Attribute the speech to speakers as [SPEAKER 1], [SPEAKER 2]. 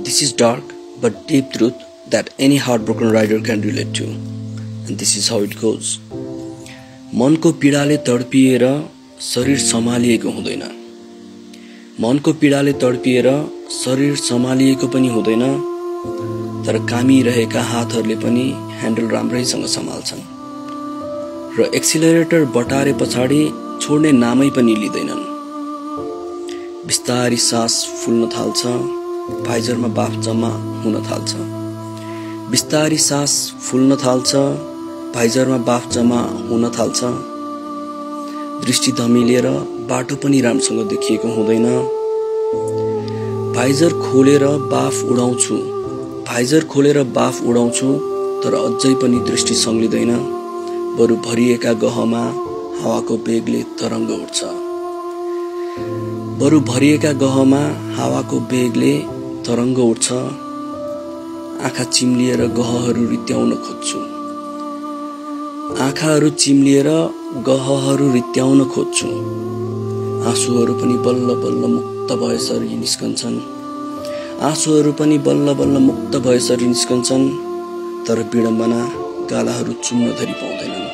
[SPEAKER 1] This is dark but deep truth that any heartbroken rider can relate to. And this is how it goes. मनको पीडाले तडपिएर शरीर सम्हालिएको हुँदैन. मनको पीडाले तडपिएर शरीर सम्हालिएको पनि हुँदैन. तर कामिरहेका हातहरूले पनि ह्यान्डल राम्रैसँग सम्हाल्छन्. र एक्सिलरेटर बटारे पछाडि छोड्ने नामै पनि लिँदैनन्. बिस्तारी सास फुल्न थाल्छ. भाइजरमा बाफ जम्मा हुन थाल्छ. बिस्तारी सास फुल्न थाल्छ. भाइजरमा बाफ जम्मा हुन थाल्छ. दृष्टि धमिलिएर बाटो पनि राम्रोसँग देखिएको हुँदैन. भाइजर खोलेर बाफ उडाउँछु. भाइजर खोलेर बाफ उडाउँछु. तर अझै पनि दृष्टि संलिँदैन. बरु भरिएका गहमा हावाको बेगले तरङ्ग उठ्छ. बरु भरिएका गहमा हावाको बेगले तरङ्ग उठ्छ. आँखा चिम्लिएर गहहरू रित्याउन खोज्छु. आँखाहरू चिम्लिएर गहहरू रित्याउन खोज्छु. आँसुहरू पनि बल्ल बल्ल मुक्त भएसरी निस्कन्छन्. आँसुहरू पनि बल्ल बल्ल मुक्त भएसरी निस्कन्छन्. तर विडम्बना गालाहरू चुम्न धरि पाउँदैनन्.